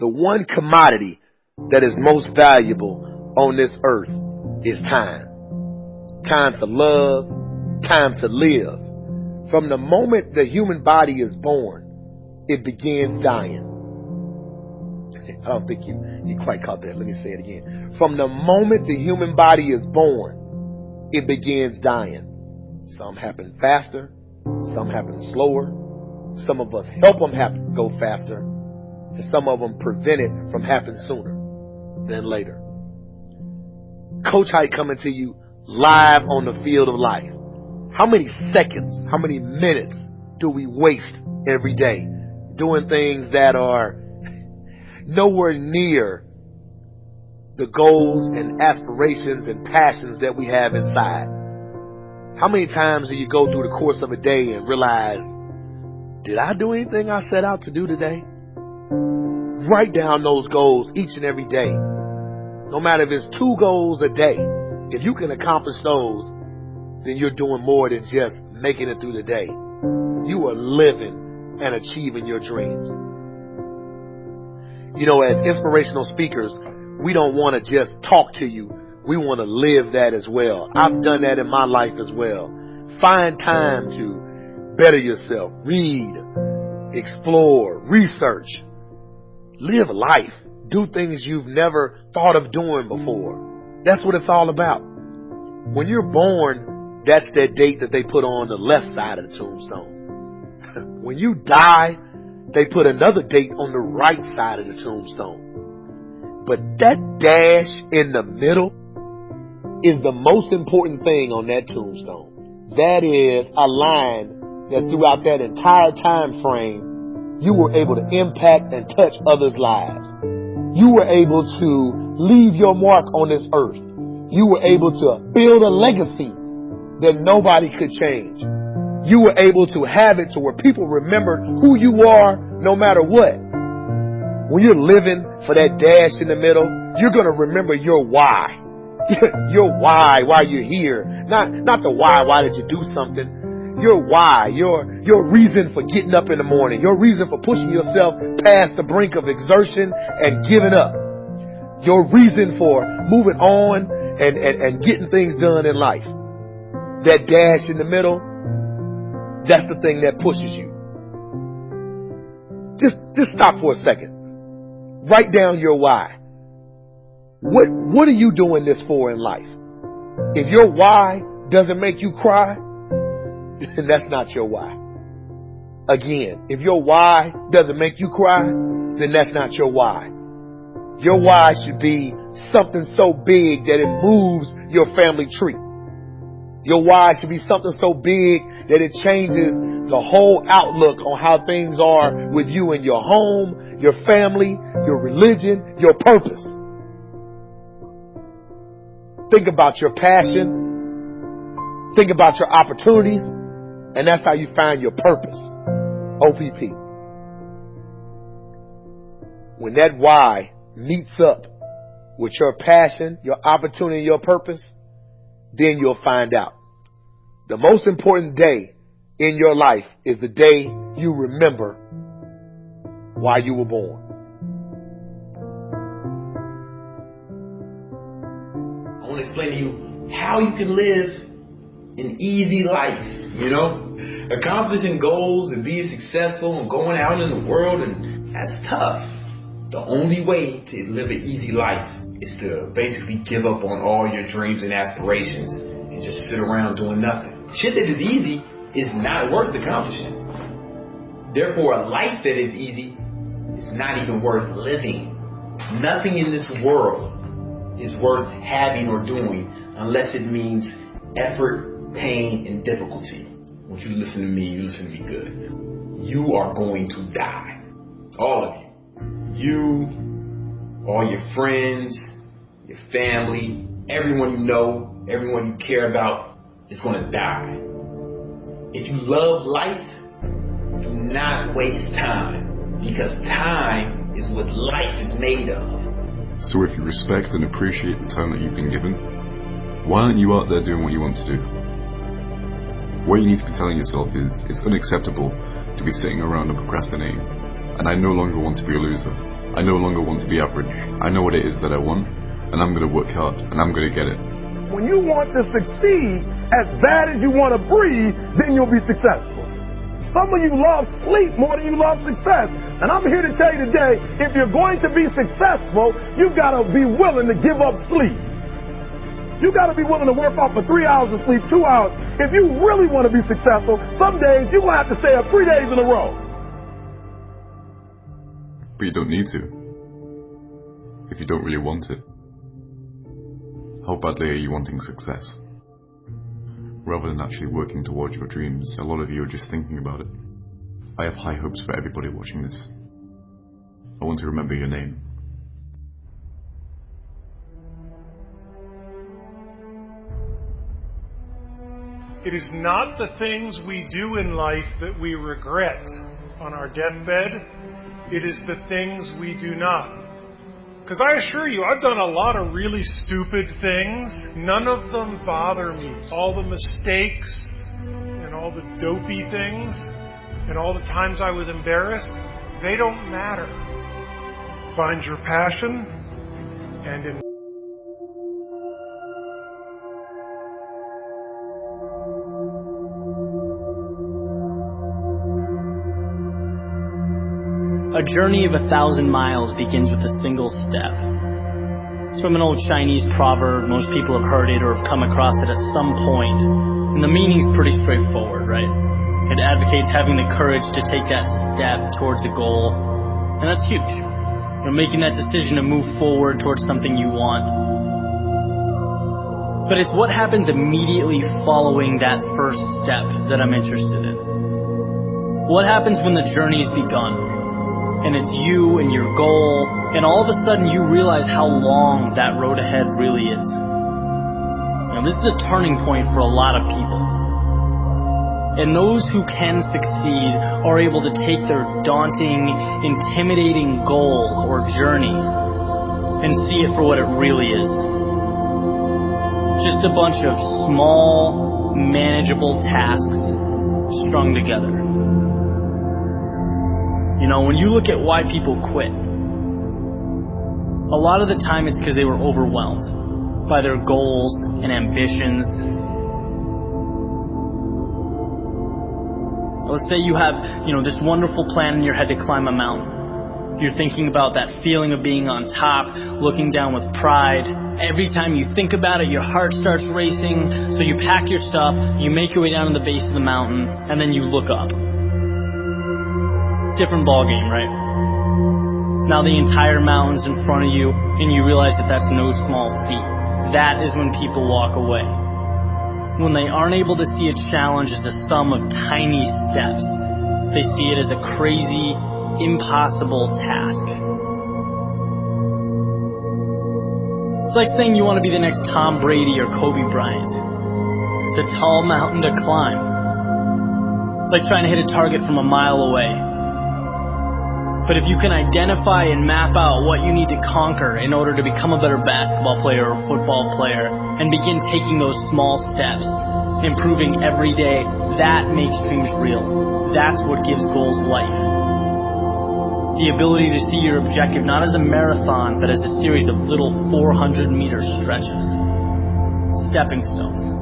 The one commodity that is most valuable on this earth is time. Time to love, time to live. From the moment the human body is born, it begins dying. I don't think you quite caught that. Let me say it again. From the moment the human body is born, it begins dying. Some happen faster, some happen slower. Some of us help them go faster, and some of them prevent it from happening sooner than later. Coach Hype coming to you live on the field of life. How many seconds, how many minutes do we waste every day doing things that are nowhere near the goals and aspirations and passions that we have inside? How many times do you go through the course of a day and realize, did I do anything I set out to do today? Write down those goals each and every day. No matter if it's 2 goals a day, if you can accomplish those, then you're doing more than just making it through the day. You are living and achieving your dreams. You know, as inspirational speakers, we don't want to just talk to you. We want to live that as well. I've done that in my life as well. Find time to better yourself. Read, explore, research. Live life. Do things you've never thought of doing before. That's what it's all about. When you're born, that's that date that they put on the left side of the tombstone. When you die, they put another date on the right side of the tombstone. But that dash in the middle is the most important thing on that tombstone. That is a line that throughout that entire time frame, you were able to impact and touch others' lives. You were able to leave your mark on this earth. You were able to build a legacy that nobody could change. You were able to have it to where people remembered who you are no matter what. When you're living for that dash in the middle, you're going to remember your why. Your why you're here. Not the why did you do something. Your why, your reason for getting up in the morning, your reason for pushing yourself past the brink of exertion and giving up. Your reason for moving on and getting things done in life. That dash in the middle, that's the thing that pushes you. Just stop for a second. Write down your why. What are you doing this for in life? If your why doesn't make you cry, then that's not your why. Again, if your why doesn't make you cry, then that's not your why. Your why should be something so big that it moves your family tree. Your why should be something so big that it changes the whole outlook on how things are with you and your home, your family, your religion, your purpose. Think about your passion. Think about your opportunities. And that's how you find your purpose. OPP. When that why meets up with your passion, your opportunity, your purpose, then you'll find out. The most important day in your life is the day you remember why you were born. I want to explain to you how you can live an easy life, you know? Accomplishing goals and being successful and going out in the world, and that's tough. The only way to live an easy life is to basically give up on all your dreams and aspirations and just sit around doing nothing. Shit that is easy is not worth accomplishing. Therefore, a life that is easy is not even worth living. Nothing in this world is worth having or doing unless it means effort, pain, and difficulty. When you listen to me, you listen to me good. You are going to die. All of you. You, all your friends, your family, everyone you know, everyone you care about is going to die. If you love life, do not waste time, because time is what life is made of. So if you respect and appreciate the time that you've been given, why aren't you out there doing what you want to do? What you need to be telling yourself is, it's unacceptable to be sitting around and procrastinating, and I no longer want to be a loser. I no longer want to be average. I know what it is that I want, and I'm going to work hard, and I'm going to get it. When you want to succeed as bad as you want to breathe, then you'll be successful. Some of you love sleep more than you love success. And I'm here to tell you today, if you're going to be successful, you've got to be willing to give up sleep. You've got to be willing to work off for 3 hours of sleep, 2 hours. If you really want to be successful, some days you're going to have to stay up 3 days in a row. But you don't need to, if you don't really want it. How badly are you wanting success? Rather than actually working towards your dreams, a lot of you are just thinking about it. I have high hopes for everybody watching this. I want to remember your name. It is not the things we do in life that we regret on our deathbed. It is the things we do not. Because I assure you, I've done a lot of really stupid things. None of them bother me. All the mistakes and all the dopey things and all the times I was embarrassed, they don't matter. Find your passion and in A journey of 1,000 miles begins with a single step. It's from an old Chinese proverb. Most people have heard it or have come across it at some point. And the meaning's pretty straightforward, right? It advocates having the courage to take that step towards a goal. And that's huge. You're making that decision to move forward towards something you want. But it's what happens immediately following that first step that I'm interested in. What happens when the journey's begun? And it's you and your goal, and all of a sudden you realize how long that road ahead really is. Now, this is a turning point for a lot of people. And those who can succeed are able to take their daunting, intimidating goal or journey and see it for what it really is. Just a bunch of small, manageable tasks strung together. You know, when you look at why people quit, a lot of the time it's because they were overwhelmed by their goals and ambitions. Let's say you have, this wonderful plan in your head to climb a mountain. You're thinking about that feeling of being on top, looking down with pride. Every time you think about it, your heart starts racing. So you pack your stuff, you make your way down to the base of the mountain, and then you look up. Different ball game, right? Now the entire mountain's in front of you, and you realize that that's no small feat. That is when people walk away. When they aren't able to see a challenge as a sum of tiny steps, they see it as a crazy, impossible task. It's like saying you want to be the next Tom Brady or Kobe Bryant. It's a tall mountain to climb. Like trying to hit a target from a mile away. But if you can identify and map out what you need to conquer in order to become a better basketball player or football player and begin taking those small steps, improving every day, that makes dreams real. That's what gives goals life. The ability to see your objective not as a marathon, but as a series of little 400-meter stretches. Stepping stones.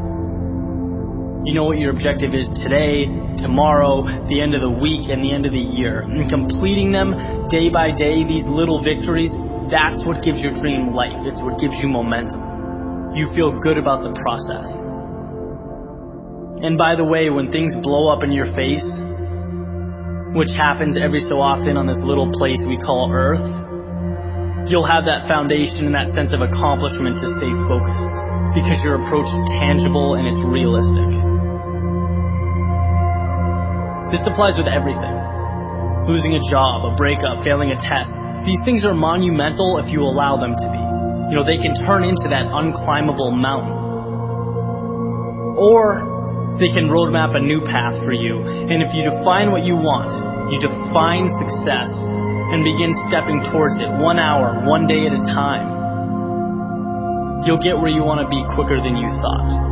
You know what your objective is today, tomorrow, the end of the week, and the end of the year. And completing them day by day, these little victories, that's what gives your dream life. It's what gives you momentum. You feel good about the process. And by the way, when things blow up in your face, which happens every so often on this little place we call Earth, you'll have that foundation and that sense of accomplishment to stay focused, because your approach is tangible and it's realistic. This applies with everything. Losing a job, a breakup, failing a test. These things are monumental if you allow them to be. They can turn into that unclimbable mountain. Or they can roadmap a new path for you. And if you define what you want, you define success, and begin stepping towards it 1 hour, 1 day at a time, you'll get where you want to be quicker than you thought.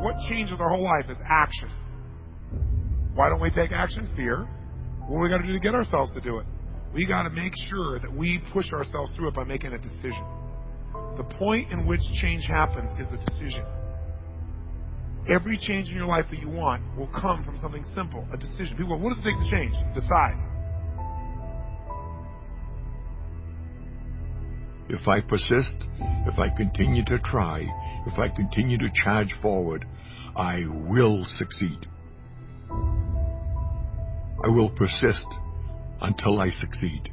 What changes our whole life is action. Why don't we take action? Fear. What do we got to do to get ourselves to do it? We got to make sure that we push ourselves through it by making a decision. The point in which change happens is a decision. Every change in your life that you want will come from something simple, a decision. People go, what does it take to change? Decide. If I persist, if I continue to try, if I continue to charge forward, I will succeed. I will persist until I succeed.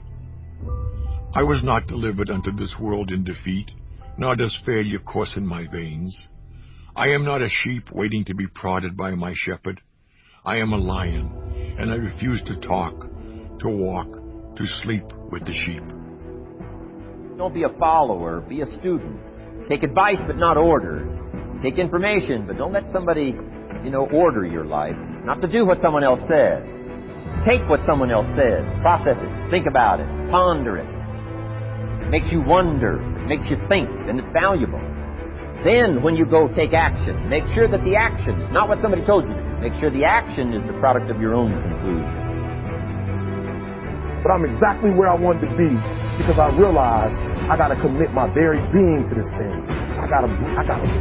I was not delivered unto this world in defeat, nor does failure course in my veins. I am not a sheep waiting to be prodded by my shepherd. I am a lion, and I refuse to talk, to walk, to sleep with the sheep. Don't be a follower, be a student. Take advice, but not orders. Take information, but don't let somebody, order your life. Not to do what someone else says. Take what someone else says, process it, think about it, ponder it. It makes you wonder, it makes you think, and it's valuable. Then, when you go take action, make sure that the action, not what somebody told you to do, make sure the action is the product of your own conclusion. But I'm exactly where I wanted to be because I realized I got to commit my very being to this thing. I got to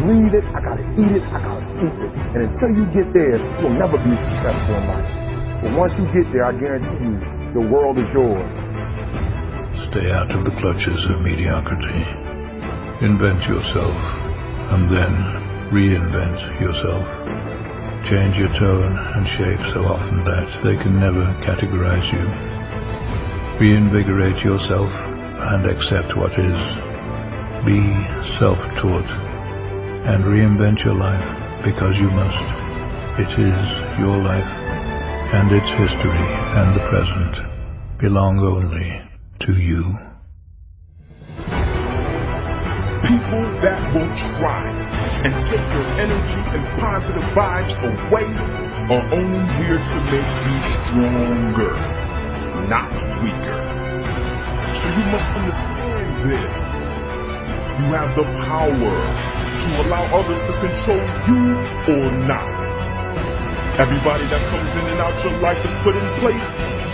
breathe it, I got to eat it, I got to sleep it. And until you get there, you'll never be successful in life. But once you get there, I guarantee you, the world is yours. Stay out of the clutches of mediocrity. Invent yourself, and then reinvent yourself. Change your tone and shape so often that they can never categorize you. Reinvigorate yourself and accept what is. Be self-taught and reinvent your life because you must. It is your life, and its history and the present belong only to you. People that will try and take your energy and positive vibes away are only here to make you stronger, not weaker. So you must understand this. You have the power to allow others to control you or not. Everybody that comes in and out your life is put in place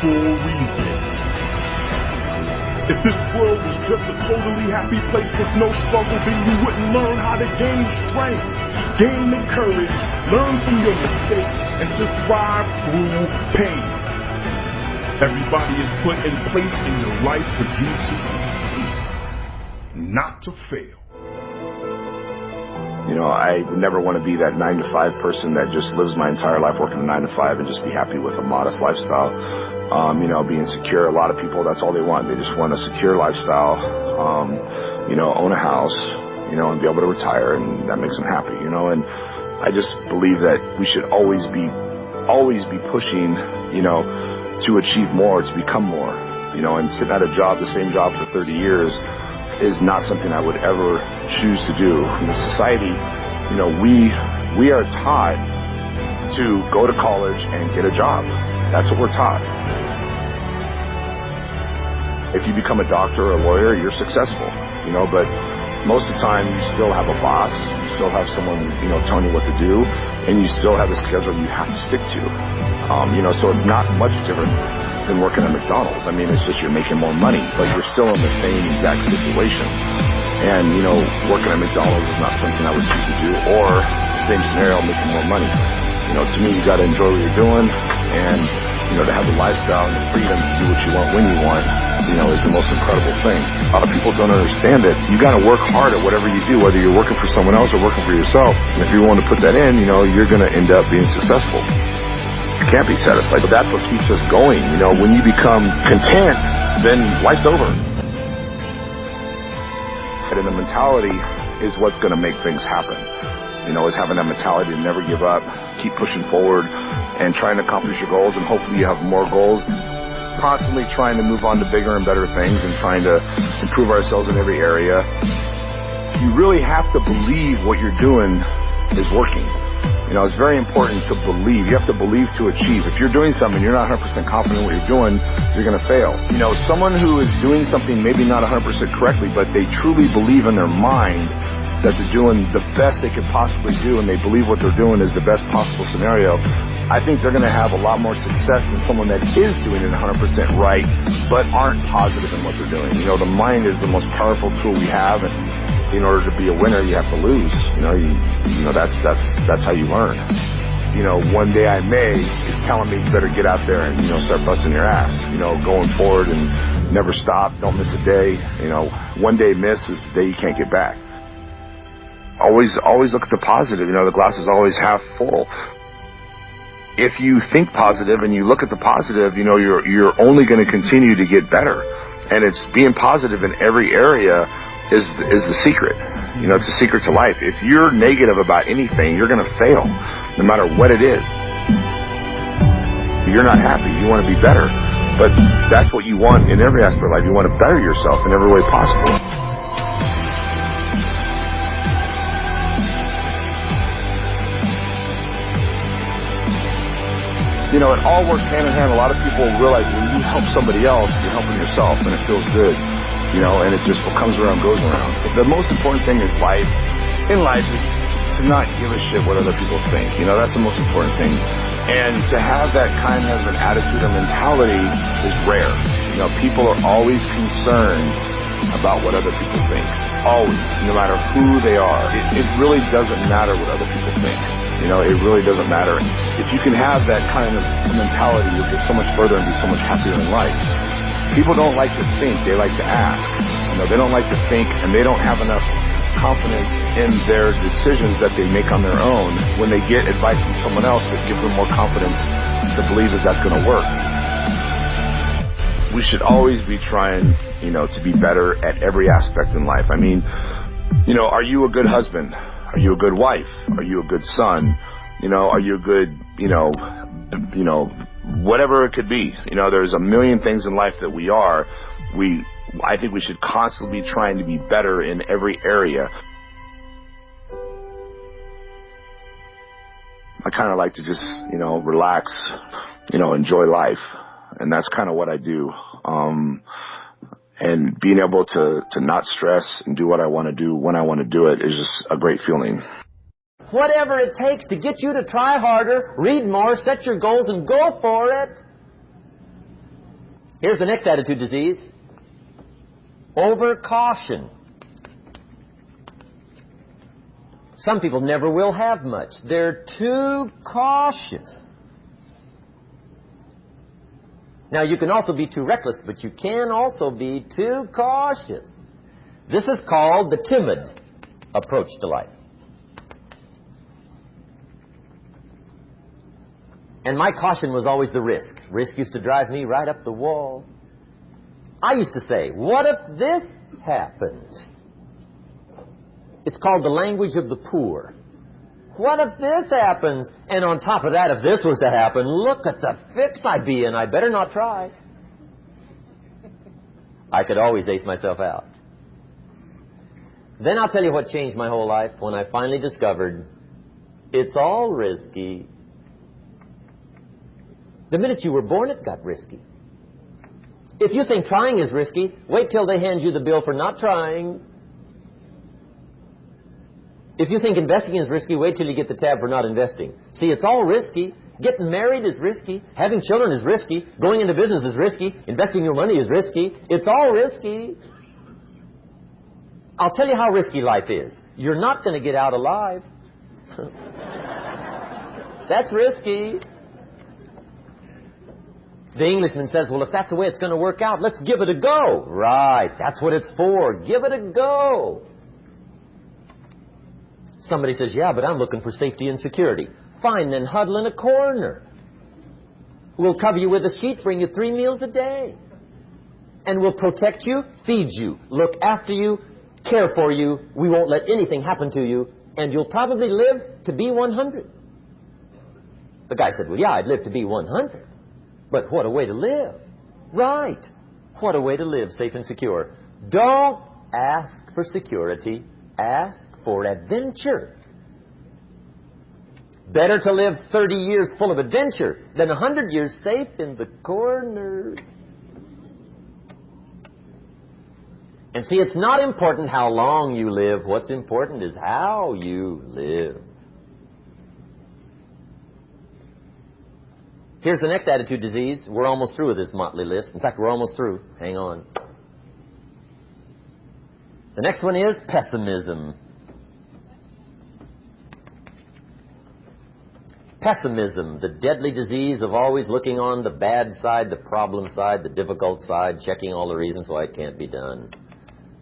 for a reason. If this world was just a totally happy place with no struggle, then you wouldn't learn how to gain strength, gain the courage, learn from your mistakes, and to thrive through pain. Everybody is put in place in your life for you to succeed, not to fail. I never want to be that 9-to-5 person that just lives my entire life working a 9-to-5 and just be happy with a modest lifestyle. Being secure. A lot of people, that's all they want. They just want a secure lifestyle, own a house, and be able to retire, and that makes them happy, and I just believe that we should always be pushing, to achieve more, to become more, and sitting at a job, the same job for 30 years is not something I would ever choose to do. In the society, we are taught to go to college and get a job. That's what we're taught. If you become a doctor or a lawyer, you're successful, but most of the time you still have a boss, you still have someone, telling you what to do, and you still have a schedule you have to stick to. So it's not much different than working at McDonald's. It's just you're making more money, but you're still in the same exact situation. And, working at McDonald's is not something I would choose to do, or the same scenario, making more money. To me, you got to enjoy what you're doing, and, to have the lifestyle and the freedom to do what you want when you want, is the most incredible thing. A lot of people don't understand it. You got to work hard at whatever you do, whether you're working for someone else or working for yourself. And if you want to put that in, you're going to end up being successful. You can't be satisfied, but that's what keeps us going. When you become content, then life's over. And the mentality is what's going to make things happen. Is having that mentality to never give up, keep pushing forward, and trying to accomplish your goals, and hopefully you have more goals. Constantly trying to move on to bigger and better things, and trying to improve ourselves in every area. You really have to believe what you're doing is working. It's very important to believe. You have to believe to achieve. If you're doing something, you're not 100% confident in what you're doing, you're going to fail. Someone who is doing something maybe not 100% correctly, but they truly believe in their mind that they're doing the best they could possibly do, and they believe what they're doing is the best possible scenario, I think they're going to have a lot more success than someone that is doing it 100% right, but aren't positive in what they're doing. You know, the mind is the most powerful tool we have, and in order to be a winner, you have to lose. You know, that's how you learn. You know, one day I may is telling me you better get out there and, you know, start busting your ass. You know, going forward and never stop, don't miss a day. You know, one day miss is the day you can't get back. Always look at the positive. You know, the glass is always half full. If you think positive and you look at the positive, you know, you're only going to continue to get better. And it's being positive in every area is the secret. You know, it's the secret to life. If you're negative about anything, you're going to fail, no matter what it is. You're not happy. You want to be better. But that's what you want in every aspect of life. You want to better yourself in every way possible. You know, it all works hand in hand. A lot of people realize when you help somebody else, you're helping yourself, and it feels good. You know, and it just what comes around goes around. But the most important thing is life. In life is to not give a shit what other people think. You know, that's the most important thing. And to have that kind of an attitude or mentality is rare. You know, people are always concerned about what other people think. Always, no matter who they are. It really doesn't matter what other people think. You know, it really doesn't matter. If you can have that kind of mentality, you'll get so much further and be so much happier in life. People don't like to think, they like to act. You know, they don't like to think, and they don't have enough confidence in their decisions that they make on their own when they get advice from someone else that gives them more confidence to believe that that's going to work. We should always be trying, you know, to be better at every aspect in life. I mean, you know, are you a good husband? Are you a good wife? Are you a good son? You know, are you a good, you know, whatever it could be. You know, there's a million things in life that we are. I think we should constantly be trying to be better in every area. I kind of like to just, you know, relax, you know, enjoy life. And that's kind of what I do. And being able to not stress and do what I want to do when I want to do it is just a great feeling. Whatever it takes to get you to try harder, read more, set your goals, and go for it. Here's the next attitude disease. Overcaution. Some people never will have much. They're too cautious. Now, you can also be too reckless, but you can also be too cautious. This is called the timid approach to life. And my caution was always the risk. Risk used to drive me right up the wall. I used to say, what if this happens? It's called the language of the poor. What if this happens? And on top of that, if this was to happen, look at the fix I'd be in. I better not try. I could always ace myself out. Then I'll tell you what changed my whole life when I finally discovered it's all risky. The minute you were born, it got risky. If you think trying is risky, wait till they hand you the bill for not trying. If you think investing is risky, wait till you get the tab for not investing. See, it's all risky. Getting married is risky. Having children is risky. Going into business is risky. Investing your money is risky. It's all risky. I'll tell you how risky life is. You're not going to get out alive. That's risky. The Englishman says, well, if that's the way it's going to work out, let's give it a go. Right, that's what it's for. Give it a go. Somebody says, yeah, but I'm looking for safety and security. Fine, then huddle in a corner. We'll cover you with a sheet, bring you 3 meals a day. And we'll protect you, feed you, look after you, care for you. We won't let anything happen to you. And you'll probably live to be 100. The guy said, well, yeah, I'd live to be 100. But what a way to live. Right. What a way to live, safe and secure. Don't ask for security. Ask for adventure. Better to live 30 years full of adventure than 100 years safe in the corner. And see, it's not important how long you live. What's important is how you live. Here's the next attitude disease. We're almost through with this motley list. In fact, we're almost through. Hang on. The next one is pessimism. Pessimism, the deadly disease of always looking on the bad side, the problem side, the difficult side, checking all the reasons why it can't be done.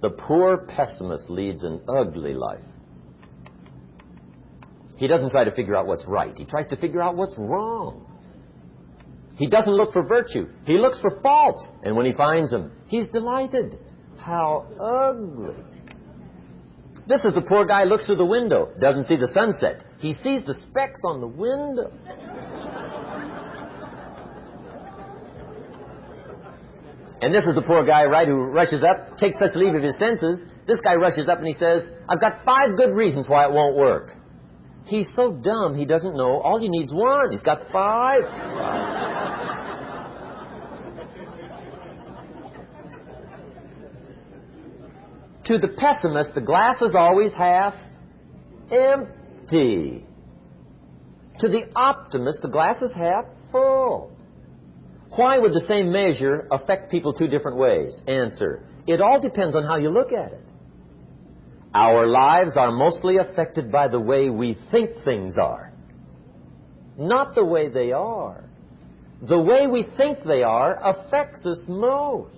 The poor pessimist leads an ugly life. He doesn't try to figure out what's right. He tries to figure out what's wrong. He doesn't look for virtue. He looks for faults. And when he finds them, he's delighted. How ugly. This is the poor guy who looks through the window, doesn't see the sunset. He sees the specks on the window. And this is the poor guy, right, who rushes up, takes such leave of his senses. This guy rushes up and he says, I've got 5 good reasons why it won't work. He's so dumb he doesn't know all he needs 1. He's got 5. To the pessimist, the glass is always half empty. To the optimist, the glass is half full. Why would the same measure affect people 2 different ways? Answer, it all depends on how you look at it. Our lives are mostly affected by the way we think things are, not the way they are. The way we think they are affects us most.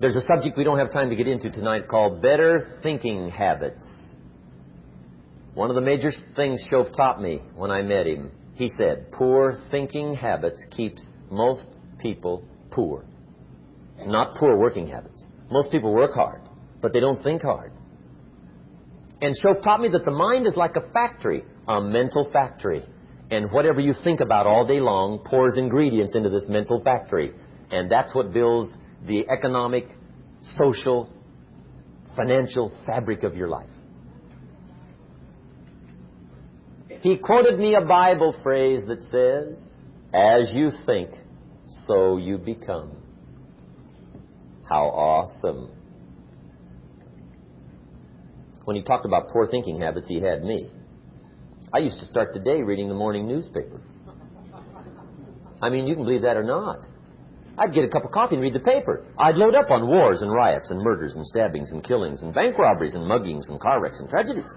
There's a subject we don't have time to get into tonight called better thinking habits. One of the major things Shoaff taught me when I met him, he said, poor thinking habits keeps most people poor. Not poor working habits. Most people work hard, but they don't think hard. And Shoaff taught me that the mind is like a factory, a mental factory. And whatever you think about all day long pours ingredients into this mental factory. And that's what builds the economic, social, financial fabric of your life. He quoted me a Bible phrase that says, as you think, so you become. How awesome. When he talked about poor thinking habits, he had me. I used to start the day reading the morning newspaper. I mean, you can believe that or not. I'd get a cup of coffee and read the paper. I'd load up on wars and riots and murders and stabbings and killings and bank robberies and muggings and car wrecks and tragedies.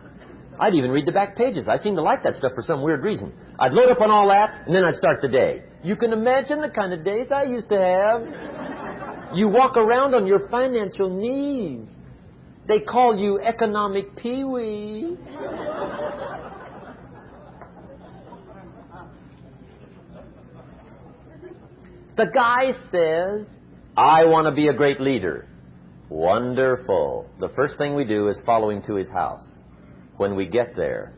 I'd even read the back pages. I seem to like that stuff for some weird reason. I'd load up on all that, and then I'd start the day. You can imagine the kind of days I used to have. You walk around on your financial knees. They call you economic peewee. The guy says, I want to be a great leader. Wonderful. The first thing we do is follow him to his house. When we get there,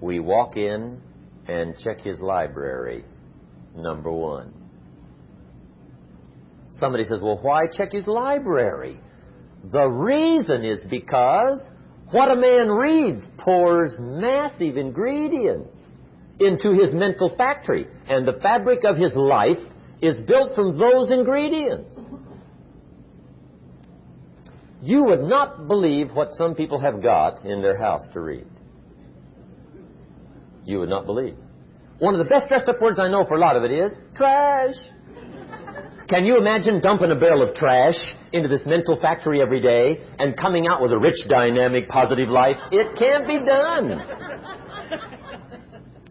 we walk in and check his library, number 1. Somebody says, well, why check his library? The reason is because what a man reads pours massive ingredients into his mental factory, and the fabric of his life is built from those ingredients. You would not believe what some people have got in their house to read. You would not believe. One of the best dressed up words I know for a lot of it is trash. Can you imagine dumping a barrel of trash into this mental factory every day and coming out with a rich, dynamic, positive life? It can't be done.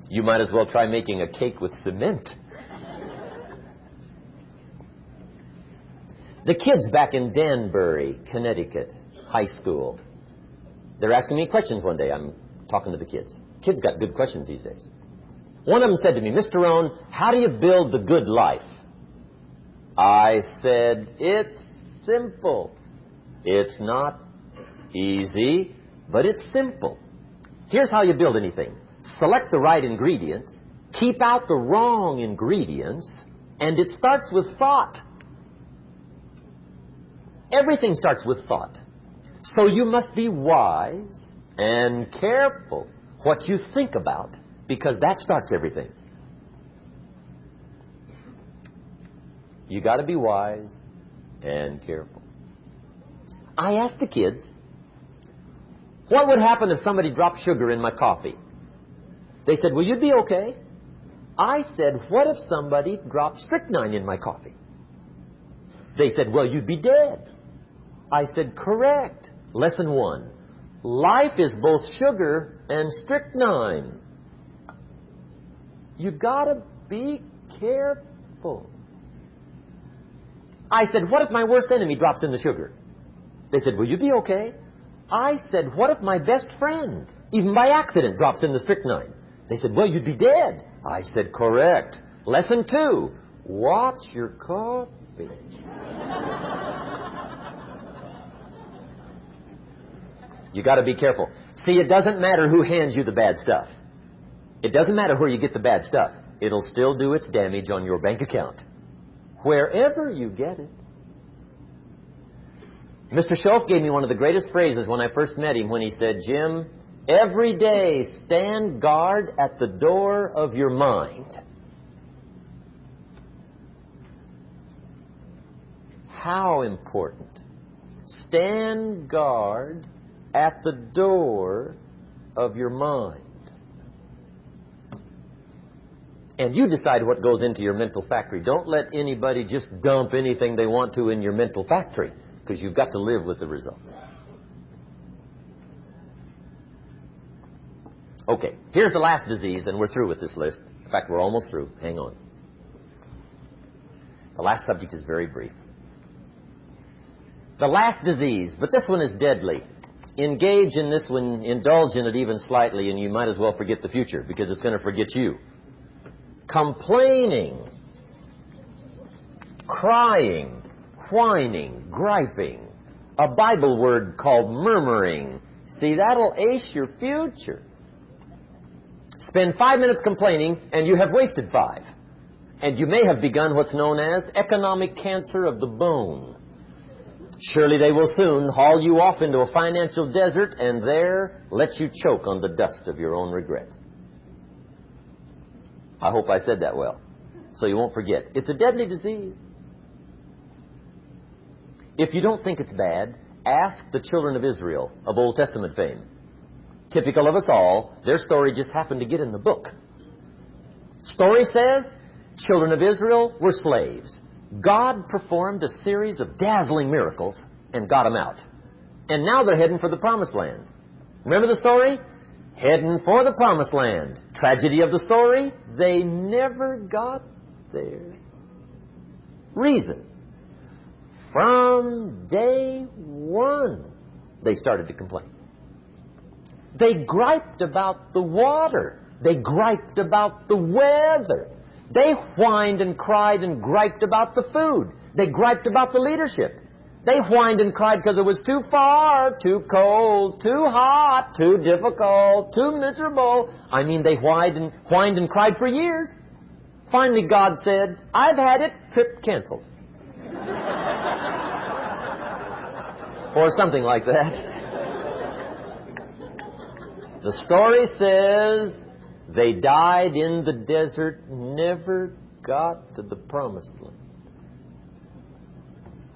You might as well try making a cake with cement. The kids back in Danbury, Connecticut, high school, they're asking me questions one day. I'm talking to the kids. Kids got good questions these days. One of them said to me, Mr. Rohn, how do you build the good life? I said, it's simple. It's not easy, but it's simple. Here's how you build anything. Select the right ingredients, keep out the wrong ingredients, and it starts with thought. Everything starts with thought. So you must be wise and careful what you think about, because that starts everything. You got to be wise and careful. I asked the kids, what would happen if somebody dropped sugar in my coffee? They said, well, you'd be okay. I said, what if somebody dropped strychnine in my coffee? They said, well, you'd be dead. I said, correct. Lesson 1. Life is both sugar and strychnine. You gotta be careful. I said, what if my worst enemy drops in the sugar? They said, will you be okay? I said, what if my best friend, even by accident, drops in the strychnine? They said, well, you'd be dead. I said, correct. Lesson 2, watch your coffee. You got to be careful. See, it doesn't matter who hands you the bad stuff. It doesn't matter where you get the bad stuff. It'll still do its damage on your bank account, wherever you get it. Mr. Schultz gave me one of the greatest phrases when I first met him when he said, Jim, every day stand guard at the door of your mind. How important. Stand guard at the door of your mind. And you decide what goes into your mental factory. Don't let anybody just dump anything they want to in your mental factory, because you've got to live with the results. Okay, here's the last disease, and we're through with this list. In fact, we're almost through. Hang on. The last subject is very brief. The last disease, but this one is deadly. Engage in this one, indulge in it even slightly, and you might as well forget the future, because it's going to forget you. Complaining, crying, whining, griping. A Bible word called murmuring. See, that'll ace your future. Spend 5 minutes complaining, and you have wasted 5. And you may have begun what's known as economic cancer of the bone. Surely they will soon haul you off into a financial desert and there let you choke on the dust of your own regret. I hope I said that well, so you won't forget. It's a deadly disease. If you don't think it's bad, ask the children of Israel of Old Testament fame. Typical of us all, their story just happened to get in the book. Story says, children of Israel were slaves. God performed a series of dazzling miracles and got them out. And now they're heading for the Promised Land. Remember the story? Heading for the Promised Land. Tragedy of the story, they never got there. Reason. From day one, they started to complain. They griped about the water. They griped about the weather. They whined and cried and griped about the food. They griped about the leadership. They whined and cried because it was too far, too cold, too hot, too difficult, too miserable. I mean, they whined and cried for years. Finally, God said, I've had it, trip canceled. Or something like that. The story says they died in the desert, never got to the Promised Land.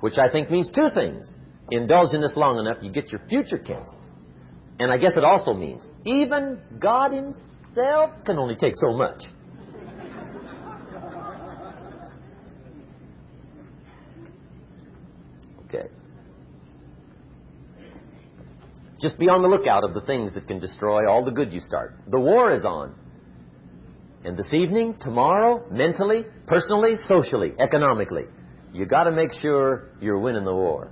Which I think means 2 things. Indulge in this long enough, you get your future canceled. And I guess it also means even God Himself can only take so much. Okay. Just be on the lookout of the things that can destroy all the good you start. The war is on. And this evening, tomorrow, mentally, personally, socially, economically, you got to make sure you're winning the war.